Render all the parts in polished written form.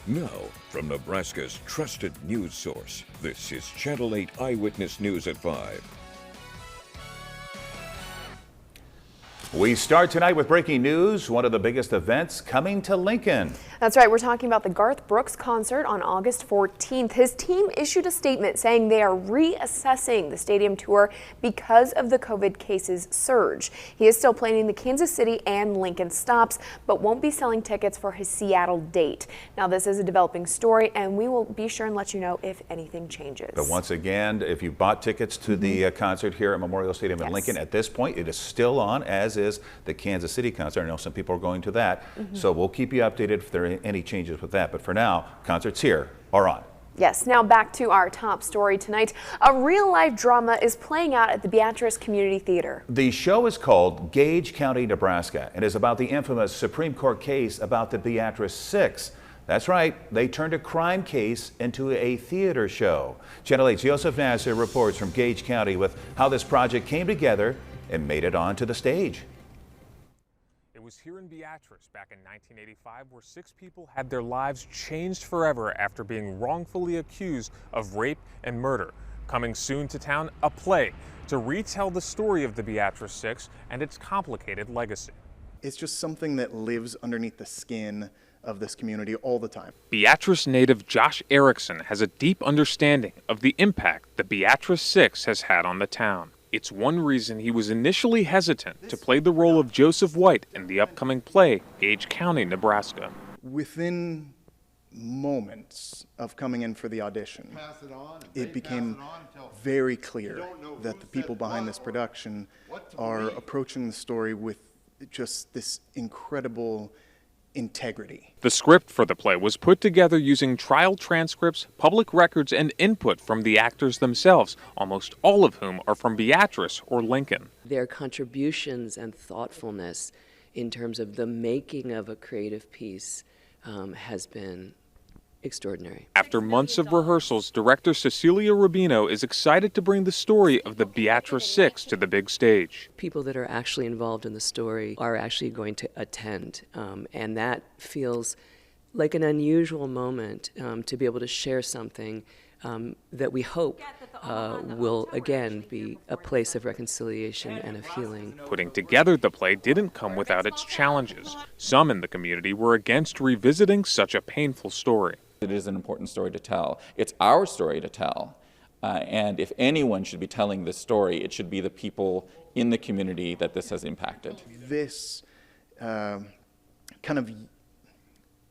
Now, from Nebraska's trusted news source, this is Channel 8 Eyewitness News at 5. We start tonight with breaking news, one of the biggest events coming to Lincoln. That's right, we're talking about the Garth Brooks concert on August 14th. His team issued a statement saying they are reassessing the stadium tour because of the COVID cases surge. He is still planning the Kansas City and Lincoln stops, but won't be selling tickets for his Seattle date. Now, this is a developing story, and we will be sure and let you know if anything changes. But once again, if you bought tickets to the concert here at Memorial Stadium in Lincoln, at this point, it is still on, as is the Kansas City concert. I know some people are going to that, so we'll keep you updated if there are any changes with that. But for now, concerts here are on. Yes, now back to our top story tonight. A real-life drama is playing out at the Beatrice Community Theater. The show is called Gage County, Nebraska, and is about the infamous Supreme Court case about the Beatrice Six. That's right, they turned a crime case into a theater show. Channel 8's Joseph Nasser reports from Gage County with how this project came together and made it onto the stage. It was here in Beatrice back in 1985 where 6 people had their lives changed forever after being wrongfully accused of rape and murder. Coming soon to town, a play to retell the story of the Beatrice Six and its complicated legacy. It's just something that lives underneath the skin of this community all the time. Beatrice native Josh Erickson has a deep understanding of the impact the Beatrice Six has had on the town. It's one reason he was initially hesitant to play the role of Joseph White in the upcoming play, Gage County, Nebraska. Within moments of coming in for the audition, it became very clear that the people behind this production are approaching the story with just this incredible integrity. The script for the play was put together using trial transcripts, public records, and input from the actors themselves, almost all of whom are from Beatrice or Lincoln. Their contributions and thoughtfulness in terms of the making of a creative piece has been extraordinary. After months of rehearsals, director Cecilia Rubino is excited to bring the story of the Beatrice Six to the big stage. People that are actually involved in the story are actually going to attend, and that feels like an unusual moment to be able to share something that we hope will again be a place of reconciliation and of healing. Putting together the play didn't come without its challenges. Some in the community were against revisiting such a painful story. It is an important story to tell. It's our story to tell. And if anyone should be telling this story, it should be the people in the community that this has impacted. This kind of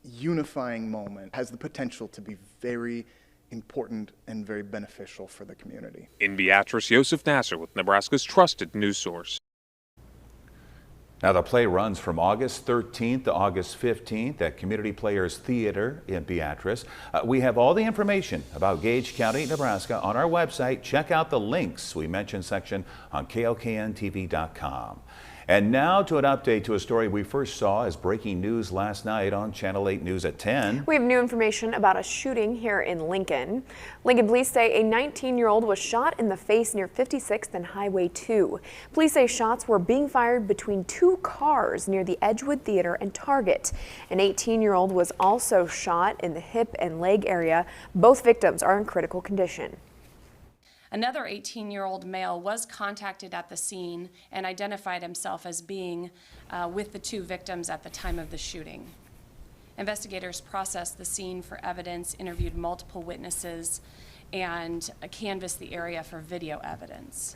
unifying moment has the potential to be very important and very beneficial for the community. In Beatrice, Joseph Nasser with Nebraska's trusted news source. Now, the play runs from August 13th to August 15th at Community Players Theater in Beatrice. We have all the information about Gage County, Nebraska on our website. Check out the links we mentioned section on KOKNTV.com. And now to an update to a story we first saw as breaking news last night on Channel 8 News at 10. We have new information about a shooting here in Lincoln. Lincoln police say a 19-year-old was shot in the face near 56th and Highway 2. Police say shots were being fired between 2 cars near the Edgewood Theater and Target. An 18-year-old was also shot in the hip and leg area. Both victims are in critical condition. Another 18-year-old male was contacted at the scene and identified himself as being with the 2 victims at the time of the shooting. Investigators processed the scene for evidence, interviewed multiple witnesses, and canvassed the area for video evidence.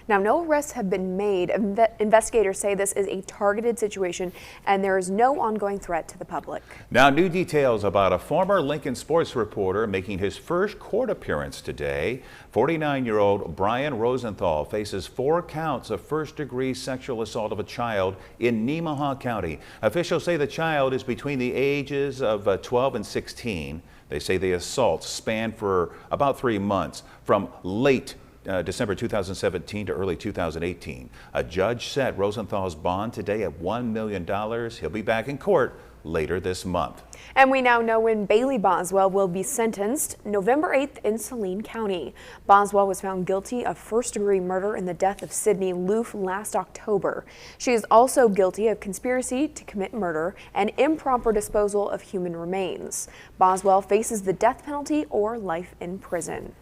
Now, no arrests have been made. Investigators say this is a targeted situation and there is no ongoing threat to the public. Now, new details about a former Lincoln sports reporter making his first court appearance today. 49-year-old Brian Rosenthal faces 4 counts of first-degree sexual assault of a child in Nemaha County. Officials say the child is between the ages of 12 and 16. They say the assaults spanned for about 3 months, from late December 2017 to early 2018. A judge set Rosenthal's bond today at $1 million. He'll be back in court later this month. And we now know when Bailey Boswell will be sentenced, November 8th in Saline County. Boswell was found guilty of first-degree murder in the death of Sydney Loof last October. She is also guilty of conspiracy to commit murder and improper disposal of human remains. Boswell faces the death penalty or life in prison.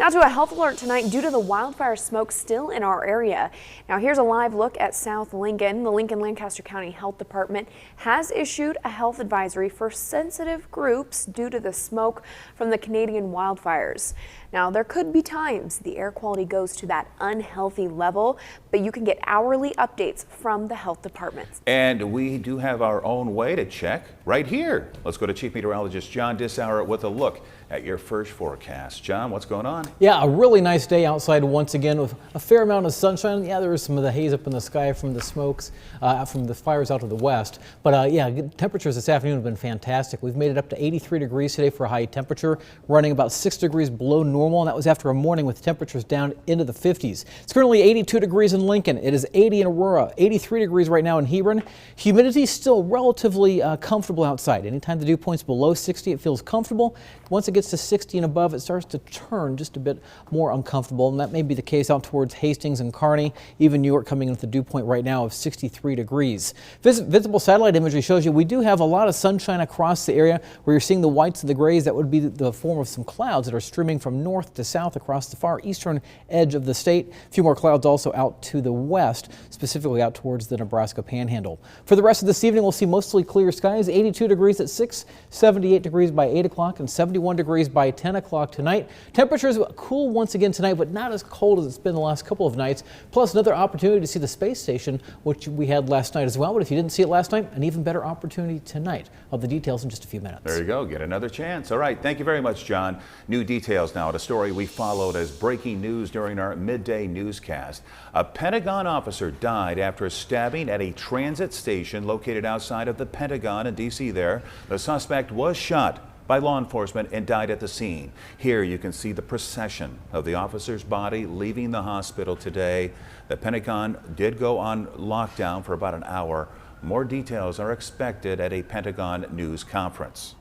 Now to a health alert tonight due to the wildfire smoke still in our area. Now here's a live look at South Lincoln. The Lincoln-Lancaster County Health Department has issued a health advisory for sensitive groups due to the smoke from the Canadian wildfires. Now there could be times the air quality goes to that unhealthy level, but you can get hourly updates from the health department. And we do have our own way to check right here. Let's go to Chief Meteorologist John Dissauer with a look at your first forecast. John, what's going on? Yeah, a really nice day outside once again with a fair amount of sunshine. Yeah, there was some of the haze up in the sky from the smokes, from the fires out to the west. But yeah, temperatures this afternoon have been fantastic. We've made it up to 83 degrees today for a high temperature, running about 6 degrees below normal, and that was after a morning with temperatures down into the 50s. It's currently 82 degrees in Lincoln. It is 80 in Aurora, 83 degrees right now in Hebron. Humidity still relatively comfortable outside. Anytime the dew point's below 60, it feels comfortable. Once it gets to 60 and above, it starts to turn just a bit more uncomfortable, and that may be the case out towards Hastings and Kearney. Even New York coming in with the dew point right now of 63 degrees. Visible satellite imagery shows you we do have a lot of sunshine across the area where you're seeing the whites and the grays. That would be the form of some clouds that are streaming from north to south across the far eastern edge of the state. A few more clouds also out to the west, specifically out towards the Nebraska Panhandle. For the rest of this evening, we'll see mostly clear skies, 82 degrees at 6, 78 degrees by 8 o'clock, and 71 degrees by 10 o'clock tonight. Temperatures cool once again tonight, but not as cold as it's been the last couple of nights. Plus another opportunity to see the space station, which we had last night as well. But if you didn't see it last night, an even better opportunity tonight. I'll have the details in just a few minutes. There you go. Get another chance. All right. Thank you very much, John. New details now at a story we followed as breaking news during our midday newscast. A Pentagon officer died after a stabbing at a transit station located outside of the Pentagon in D.C. there. The suspect was shot by law enforcement and died at the scene. Here you can see the procession of the officer's body leaving the hospital today. The Pentagon did go on lockdown for about an hour. More details are expected at a Pentagon news conference.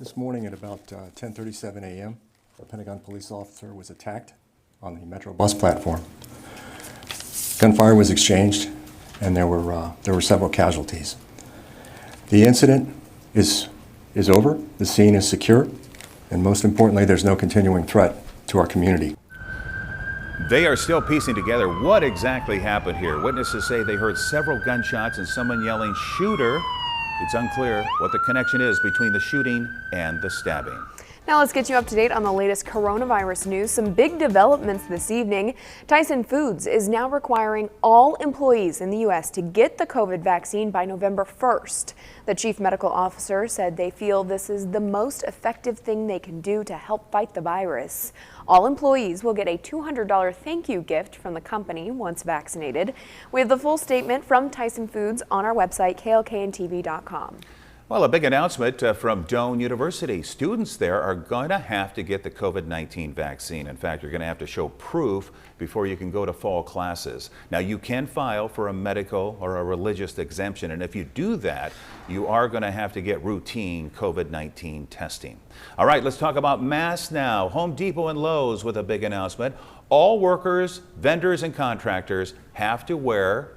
This morning at about 10:37 a.m., a Pentagon police officer was attacked on the Metro bus platform. Gunfire was exchanged, and there were several casualties. The incident is over, the scene is secure, and most importantly, there's no continuing threat to our community. They are still piecing together what exactly happened here. Witnesses say they heard several gunshots and someone yelling, "Shooter!" It's unclear what the connection is between the shooting and the stabbing. Now let's get you up to date on the latest coronavirus news. Some big developments this evening. Tyson Foods is now requiring all employees in the U.S. to get the COVID vaccine by November 1st. The chief medical officer said they feel this is the most effective thing they can do to help fight the virus. All employees will get a $200 thank you gift from the company once vaccinated. We have the full statement from Tyson Foods on our website, klkntv.com. Well, a big announcement from Doane University. Students there are going to have to get the COVID-19 vaccine. In fact, you're going to have to show proof before you can go to fall classes. Now, you can file for a medical or a religious exemption, and if you do that, you are going to have to get routine COVID-19 testing. All right, let's talk about masks now. Home Depot and Lowe's with a big announcement. All workers, vendors, and contractors have to wear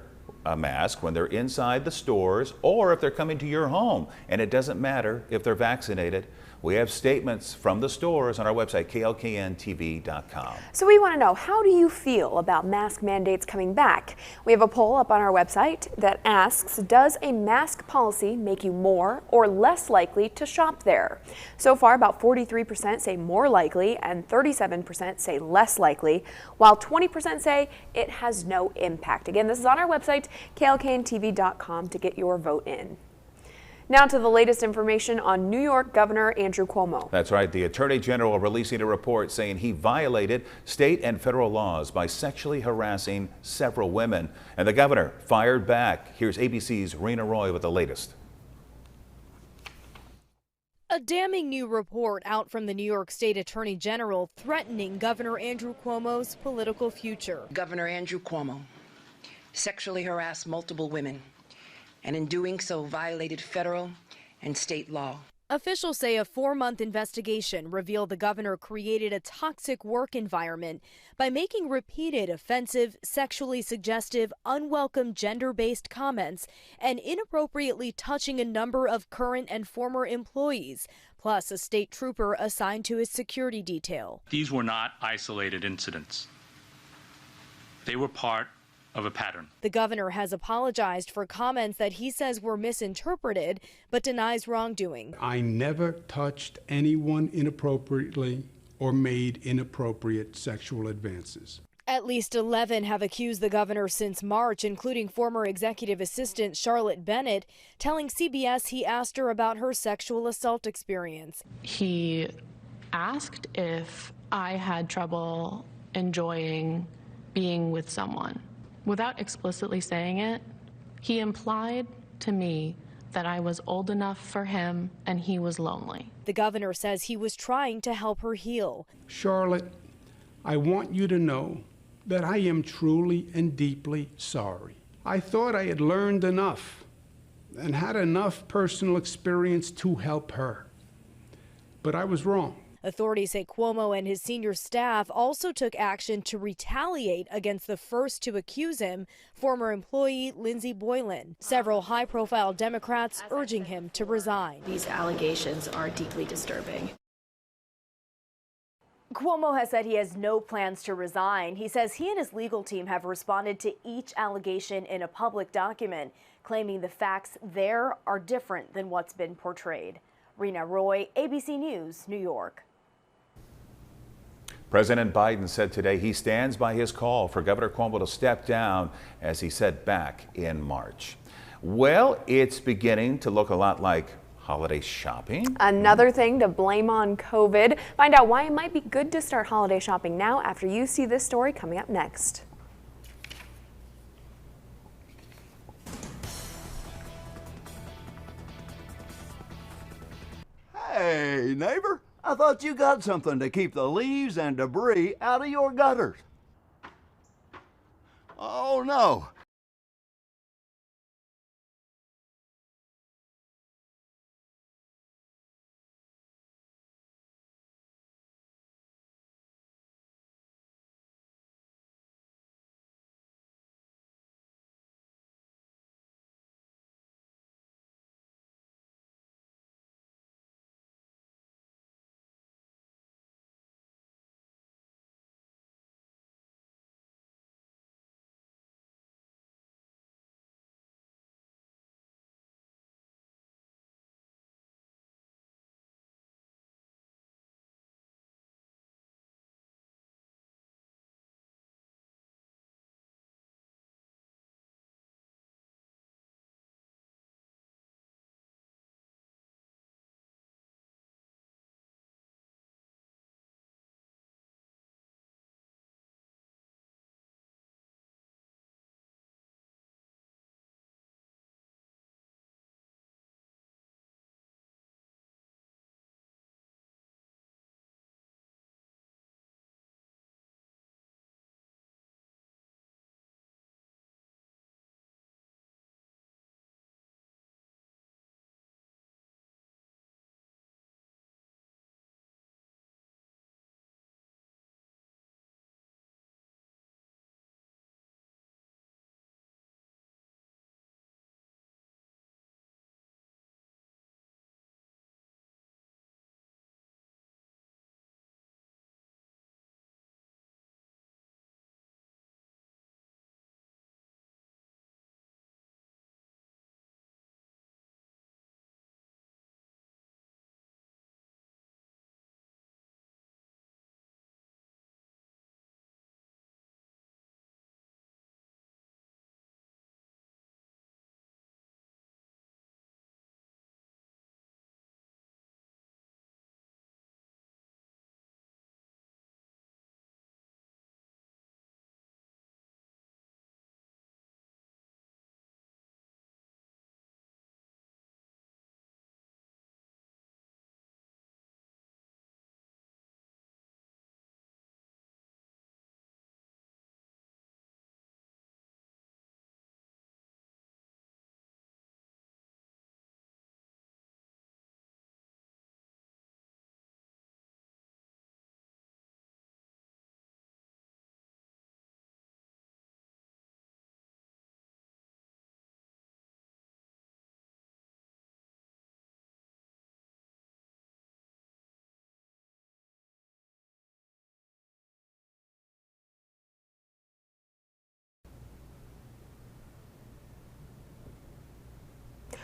a mask when they're inside the stores or if they're coming to your home. And it doesn't matter if they're vaccinated. We have statements from the stores on our website, klkntv.com. So we want to know, how do you feel about mask mandates coming back? We have a poll up on our website that asks, does a mask policy make you more or less likely to shop there? So far, about 43% say more likely and 37% say less likely, while 20% say it has no impact. Again, this is on our website, klkntv.com, to get your vote in. Now to the latest information on New York Governor Andrew Cuomo. That's right. The Attorney General releasing a report saying he violated state and federal laws by sexually harassing several women. And the governor fired back. Here's ABC's Rena Roy with the latest. A damning new report out from the New York State Attorney General threatening Governor Andrew Cuomo's political future. Governor Andrew Cuomo sexually harassed multiple women and in doing so violated federal and state law. Officials say a 4-month investigation revealed the governor created a toxic work environment by making repeated offensive, sexually suggestive, unwelcome gender-based comments and inappropriately touching a number of current and former employees, plus a state trooper assigned to his security detail. These were not isolated incidents. They were part of a pattern. The governor has apologized for comments that he says were misinterpreted, but denies wrongdoing. I never touched anyone inappropriately or made inappropriate sexual advances. At least 11 have accused the governor since March, including former executive assistant Charlotte Bennett, telling CBS he asked her about her sexual assault experience. He asked if I had trouble enjoying being with someone. Without explicitly saying it, he implied to me that I was old enough for him and he was lonely. The governor says he was trying to help her heal. Charlotte, I want you to know that I am truly and deeply sorry. I thought I had learned enough and had enough personal experience to help her, but I was wrong. Authorities say Cuomo and his senior staff also took action to retaliate against the first to accuse him, former employee Lindsey Boylan. Several high-profile Democrats urging him to resign. These allegations are deeply disturbing. Cuomo has said he has no plans to resign. He says he and his legal team have responded to each allegation in a public document, claiming the facts there are different than what's been portrayed. Rena Roy, ABC News, New York. President Biden said today he stands by his call for Governor Cuomo to step down, as he said back in March. Well, it's beginning to look a lot like holiday shopping. Another thing to blame on COVID. Find out why it might be good to start holiday shopping now after you see this story coming up next. Hey, neighbor, I thought you got something to keep the leaves and debris out of your gutters. Oh, no.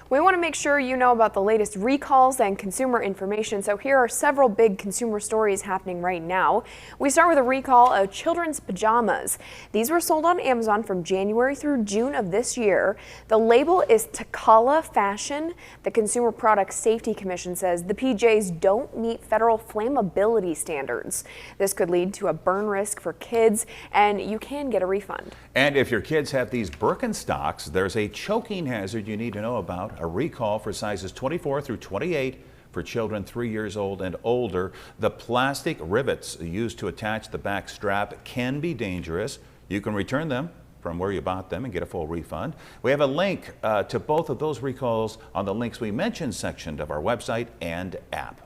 We want to make sure you know about the latest recalls and consumer information, so here are several big consumer stories happening right now. We start with a recall of children's pajamas. These were sold on Amazon from January through June of this year. The label is Takala Fashion. The Consumer Product Safety Commission says the PJs don't meet federal flammability standards. This could lead to a burn risk for kids, and you can get a refund. And if your kids have these Birkenstocks, there's a choking hazard you need to know about. A recall for sizes 24 through 28 for children 3 years old and older. The plastic rivets used to attach the back strap can be dangerous. You can return them from where you bought them and get a full refund. We have a link to both of those recalls on the links we mentioned section of our website and app.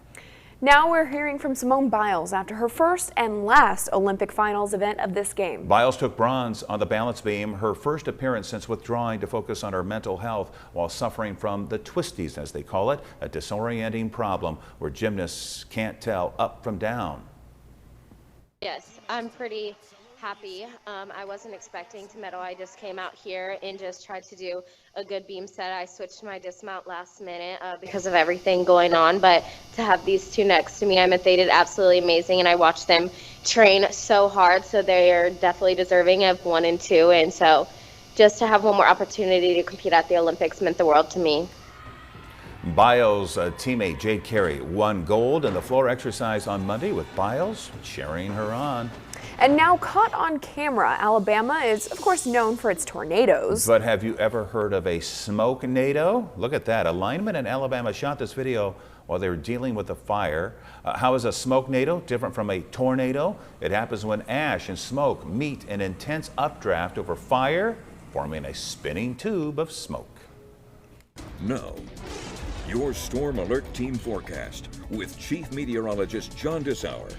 Now we're hearing from Simone Biles after her first and last Olympic finals event of this game. Biles took bronze on the balance beam, her first appearance since withdrawing to focus on her mental health while suffering from the twisties, as they call it, a disorienting problem where gymnasts can't tell up from down. Yes, I'm pretty happy. I wasn't expecting to medal. I just came out here and just tried to do a good beam set. I switched my dismount last minute because of everything going on, but to have these two next to me, I meant they did absolutely amazing, and I watched them train so hard, so they are definitely deserving of 1 and 2, and so just to have one more opportunity to compete at the Olympics meant the world to me. Biles' teammate Jade Carey won gold in the floor exercise on Monday, with Biles cheering her on. And now caught on camera, Alabama is, of course, known for its tornadoes. But have you ever heard of a smoke-nado? Look at that. A lineman in Alabama shot this video while they were dealing with a fire. How is a smoke-nado different from a tornado? It happens when ash and smoke meet in intense updraft over fire, forming a spinning tube of smoke. Now, your Storm Alert Team forecast with Chief Meteorologist John Dessauer.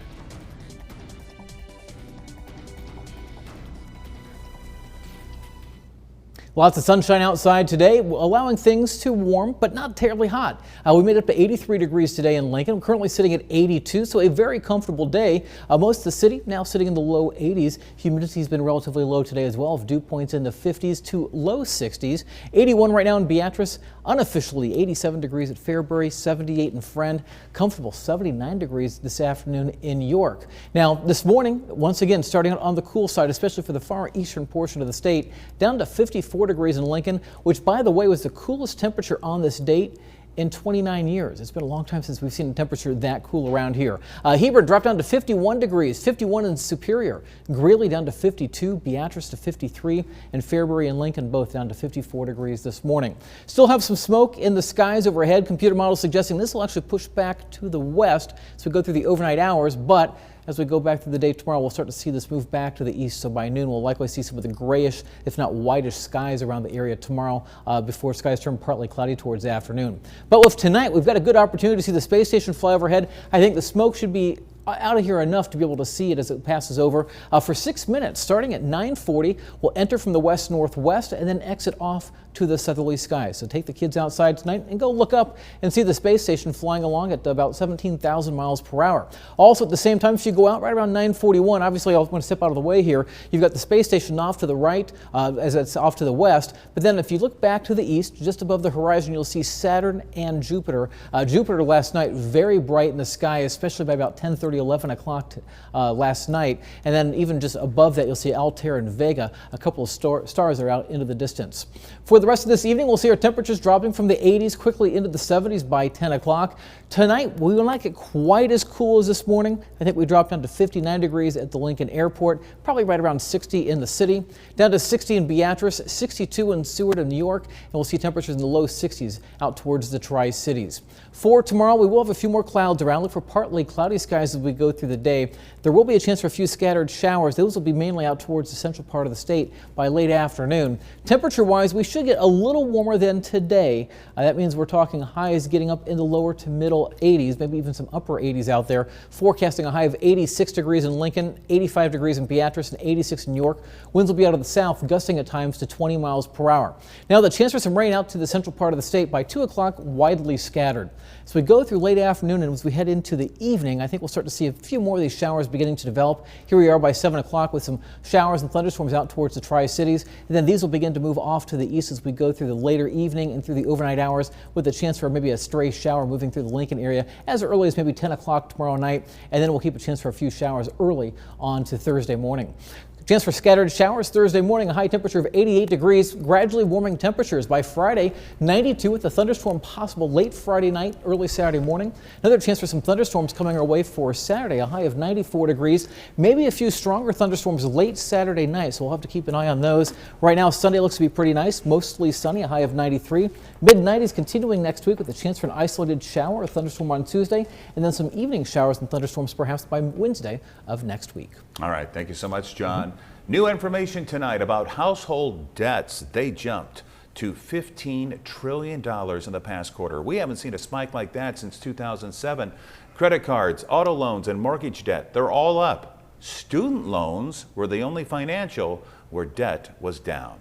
Lots of sunshine outside today, allowing things to warm, but not terribly hot. We made it up to 83 degrees today in Lincoln. We're currently sitting at 82, so a very comfortable day. Most of the city now sitting in the low 80s. Humidity's been relatively low today as well, with dew points in the 50s to low 60s. 81 right now in Beatrice, unofficially 87 degrees at Fairbury, 78 in Friend, comfortable 79 degrees this afternoon in York. Now, this morning, once again, starting out on the cool side, especially for the far eastern portion of the state, down to 54 degrees in Lincoln, which, by the way, was the coolest temperature on this date in 29 years. It's been a long time since we've seen a temperature that cool around here. Hebron dropped down to 51 degrees, 51 in Superior. Greeley down to 52, Beatrice to 53, and Fairbury and Lincoln both down to 54 degrees this morning. Still have some smoke in the skies overhead. Computer models suggesting this will actually push back to the west as we go through the overnight hours, but as we go back through the day tomorrow, we'll start to see this move back to the east. So by noon, we'll likely see some of the grayish, if not whitish skies around the area tomorrow before skies turn partly cloudy towards the afternoon. But with tonight, we've got a good opportunity to see the space station fly overhead. I think the smoke should be out of here enough to be able to see it as it passes over for 6 minutes. Starting at 9:40, we'll enter from the west-northwest and then exit off to the southerly skies. So take the kids outside tonight and go look up and see the space station flying along at about 17,000 miles per hour. Also, at the same time, if you go out right around 9:41, obviously I'll want to step out of the way here. You've got the space station off to the right as it's off to the west. But then if you look back to the east, just above the horizon, you'll see Saturn and Jupiter. Jupiter last night, very bright in the sky, especially by about 10:30, 11 o'clock last night. And then even just above that, you'll see Altair and Vega. A couple of stars are out into the distance. For the rest of this evening, we'll see our temperatures dropping from the 80s quickly into the 70s by 10 o'clock. Tonight, we will not get quite as cool as this morning. I think we dropped down to 59 degrees at the Lincoln Airport, probably right around 60 in the city, down to 60 in Beatrice, 62 in Seward and New York, and we'll see temperatures in the low 60s out towards the Tri-Cities. For tomorrow, we will have a few more clouds around. Look for partly cloudy skies as we go through the day. There will be a chance for a few scattered showers. Those will be mainly out towards the central part of the state by late afternoon. Temperature-wise, we should get a little warmer than today. That means we're talking highs getting up in the lower to middle 80s, maybe even some upper 80s out there. Forecasting a high of 86 degrees in Lincoln, 85 degrees in Beatrice, and 86 in York. Winds will be out of the south, gusting at times to 20 miles per hour. Now, the chance for some rain out to the central part of the state by 2 o'clock, widely scattered. As we go through late afternoon and as we head into the evening, I think we'll start to to see a few more of these showers beginning to develop. Here we are by 7 o'clock with some showers and thunderstorms out towards the Tri-Cities. And then these will begin to move off to the east as we go through the later evening and through the overnight hours, with a chance for maybe a stray shower moving through the Lincoln area as early as maybe 10 o'clock tomorrow night. And then we'll keep a chance for a few showers early on to Thursday morning. Chance for scattered showers Thursday morning, a high temperature of 88 degrees, gradually warming temperatures by Friday, 92 with a thunderstorm possible late Friday night, early Saturday morning. Another chance for some thunderstorms coming our way for Saturday, a high of 94 degrees, maybe a few stronger thunderstorms late Saturday night, so we'll have to keep an eye on those. Right now, Sunday looks to be pretty nice, mostly sunny, a high of 93. Mid-90s continuing next week with a chance for an isolated shower or thunderstorm on Tuesday, and then some evening showers and thunderstorms perhaps by Wednesday of next week. All right, thank you so much, John. New information tonight about household debts. They jumped to $15 trillion in the past quarter. We haven't seen a spike like that since 2007. Credit cards, auto loans, and mortgage debt, they're all up. Student loans were the only financial where debt was down.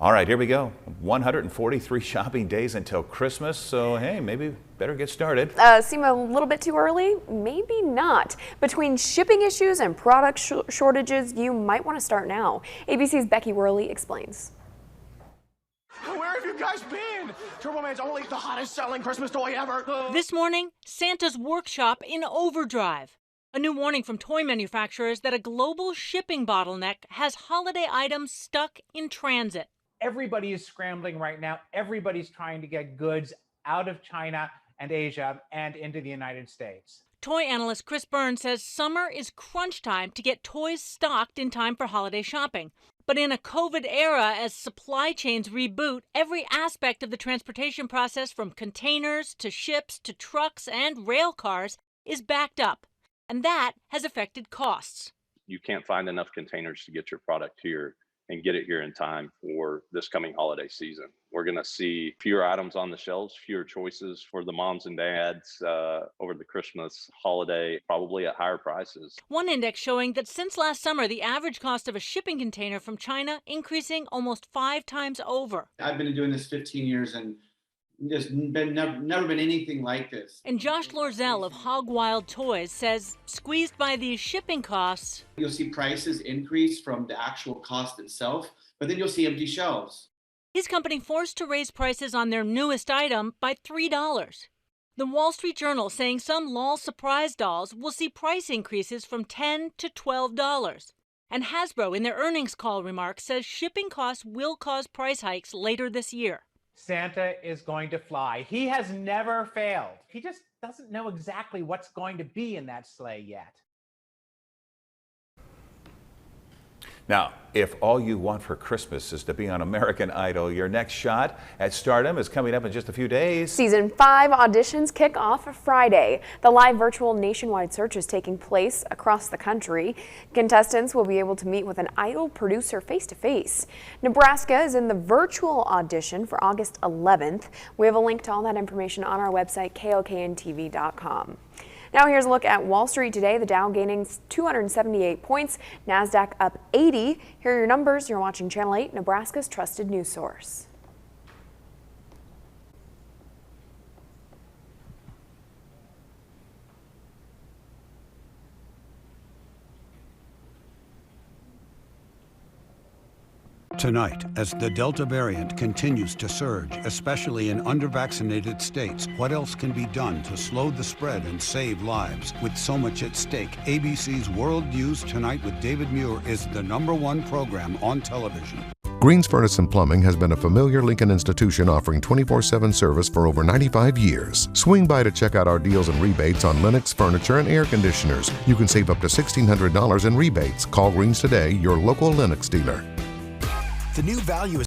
All right, here we go. 143 shopping days until Christmas, so hey, maybe better get started. Seem a little bit too early? Maybe not. Between shipping issues and product shortages, you might want to start now. ABC's Becky Worley explains. Where have you guys been? Turbo Man's only the hottest selling Christmas toy ever. This morning, Santa's workshop in overdrive. A new warning from toy manufacturers that a global shipping bottleneck has holiday items stuck in transit. Everybody is scrambling right now. Everybody's trying to get goods out of China and Asia and into the United States. Toy analyst Chris Byrne says summer is crunch time to get toys stocked in time for holiday shopping. But in a COVID era, as supply chains reboot, every aspect of the transportation process, from containers to ships to trucks and rail cars, is backed up. And that has affected costs. You can't find enough containers to get your product here and get it here in time for this coming holiday season. We're going to see fewer items on the shelves, fewer choices for the moms and dads over the Christmas holiday, probably at higher prices. One index showing that since last summer, the average cost of a shipping container from China increasing almost 5 times over. I've been doing this 15 years and there's never been anything like this. And Josh Lorzell of Hog Wild Toys says, squeezed by these shipping costs, you'll see prices increase from the actual cost itself, but then you'll see empty shelves. His company forced to raise prices on their newest item by $3. The Wall Street Journal saying some LOL surprise dolls will see price increases from $10 to $12. And Hasbro in their earnings call remarks says shipping costs will cause price hikes later this year. Santa is going to fly. He has never failed. He just doesn't know exactly what's going to be in that sleigh yet. Now, if all you want for Christmas is to be on American Idol, your next shot at stardom is coming up in just a few days. Season 5 auditions kick off Friday. The live virtual nationwide search is taking place across the country. Contestants will be able to meet with an Idol producer face-to-face. Nebraska is in the virtual audition for August 11th. We have a link to all that information on our website, KOKNTV.com. Now here's a look at Wall Street today. The Dow gaining 278 points, NASDAQ up 80. Here are your numbers. You're watching Channel 8, Nebraska's trusted news source. Tonight, as the Delta variant continues to surge, especially in under-vaccinated states, what else can be done to slow the spread and save lives? With so much at stake, ABC's World News Tonight with David Muir is the #1 program on television. Green's Furnace and Plumbing has been a familiar Lincoln institution offering 24/7 service for over 95 years. Swing by to check out our deals and rebates on Lennox furniture and air conditioners. You can save up to $1,600 in rebates. Call Green's today, your local Lennox dealer. The new value is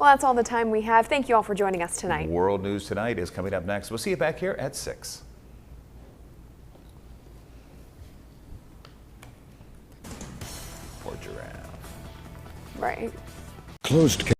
Well, that's all the time we have. Thank you all for joining us tonight. World News Tonight is coming up next. We'll see you back here at 6. Poor giraffe. Right. Closed